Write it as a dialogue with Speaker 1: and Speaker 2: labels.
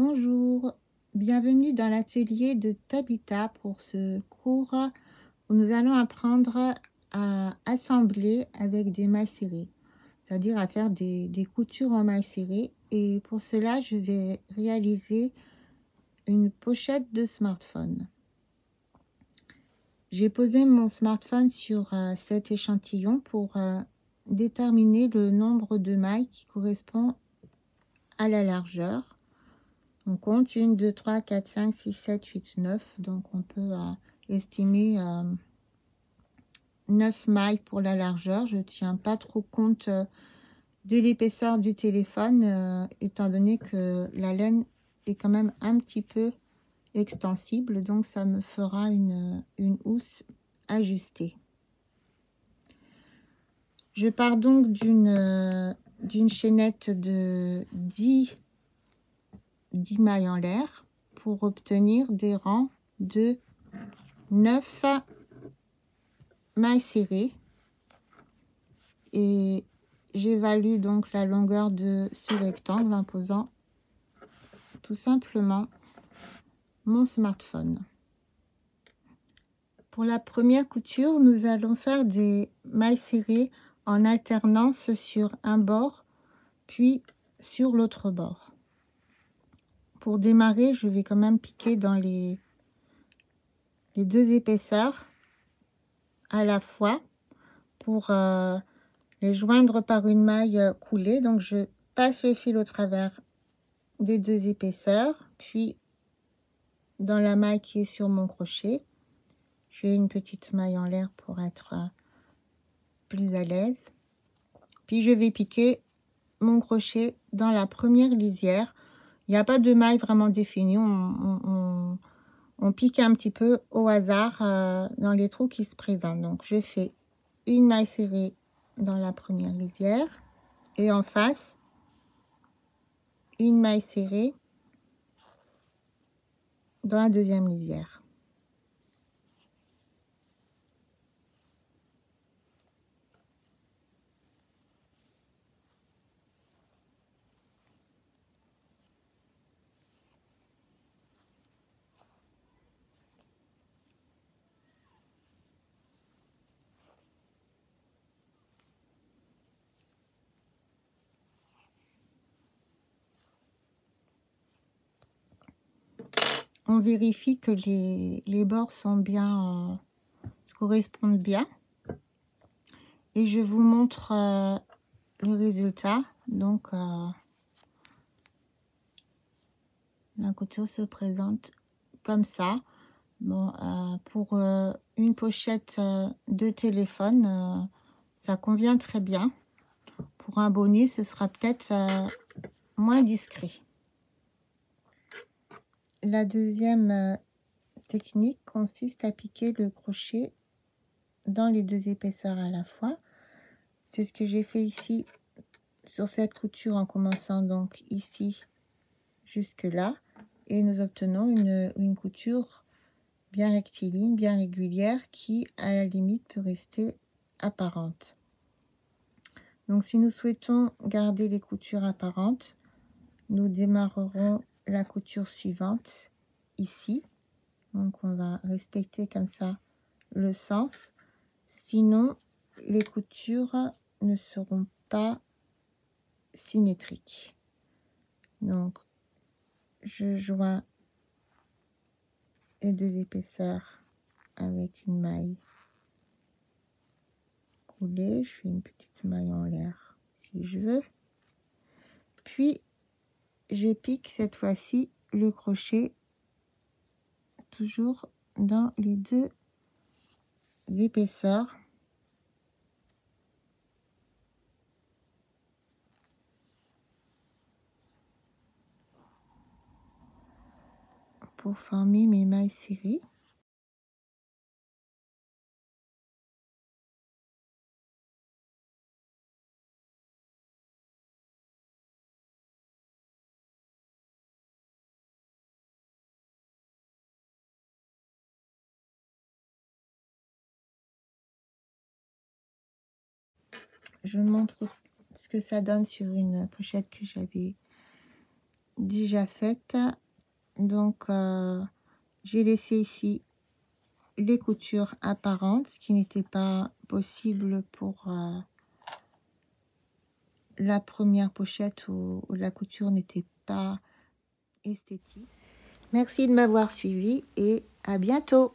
Speaker 1: Bonjour, bienvenue dans l'atelier de Tabitha pour ce cours où nous allons apprendre à assembler avec des mailles serrées, c'est-à-dire à faire des coutures en mailles serrées. Et pour cela, je vais réaliser une pochette de smartphone. J'ai posé mon smartphone sur cet échantillon pour déterminer le nombre de mailles qui correspond à la largeur. On compte 1, 2, 3, 4, 5, 6, 7, 8, 9. Donc, on peut estimer 9 mailles pour la largeur. Je ne tiens pas trop compte de l'épaisseur du téléphone, étant donné que la laine est quand même un petit peu extensible. Donc, ça me fera une housse ajustée. Je pars donc d'une chaînette de 10 mailles en l'air pour obtenir des rangs de 9 mailles serrées, et j'évalue donc la longueur de ce rectangle en posant tout simplement mon smartphone. Pour la première couture, nous allons faire des mailles serrées en alternance sur un bord puis sur l'autre bord. Pour démarrer, je vais quand même piquer dans les deux épaisseurs à la fois pour les joindre par une maille coulée. Donc je passe le fil au travers des deux épaisseurs, puis dans la maille qui est sur mon crochet, j'ai une petite maille en l'air pour être plus à l'aise, puis je vais piquer mon crochet dans la première lisière. Il n'y a pas de maille vraiment définie, on pique un petit peu au hasard dans les trous qui se présentent. Donc je fais une maille serrée dans la première lisière et en face une maille serrée dans la deuxième lisière. On vérifie que les bords sont bien, se correspondent bien. Et je vous montre le résultat. Donc, la couture se présente comme ça. Bon, pour une pochette de téléphone, ça convient très bien. Pour un bonnet, ce sera peut-être moins discret. La deuxième technique consiste à piquer le crochet dans les deux épaisseurs à la fois. C'est ce que j'ai fait ici sur cette couture en commençant donc ici jusque là, et nous obtenons une couture bien rectiligne, bien régulière, qui à la limite peut rester apparente. Donc si nous souhaitons garder les coutures apparentes, nous démarrerons la couture suivante ici. Donc on va respecter comme ça le sens, sinon les coutures ne seront pas symétriques. Donc je joins les deux épaisseurs avec une maille coulée, je fais une petite maille en l'air si je veux, puis je pique cette fois-ci le crochet toujours dans les deux épaisseurs pour former mes mailles serrées. Je vous montre ce que ça donne sur une pochette que j'avais déjà faite. Donc, j'ai laissé ici les coutures apparentes, ce qui n'était pas possible pour la première pochette où la couture n'était pas esthétique. Merci de m'avoir suivi et à bientôt.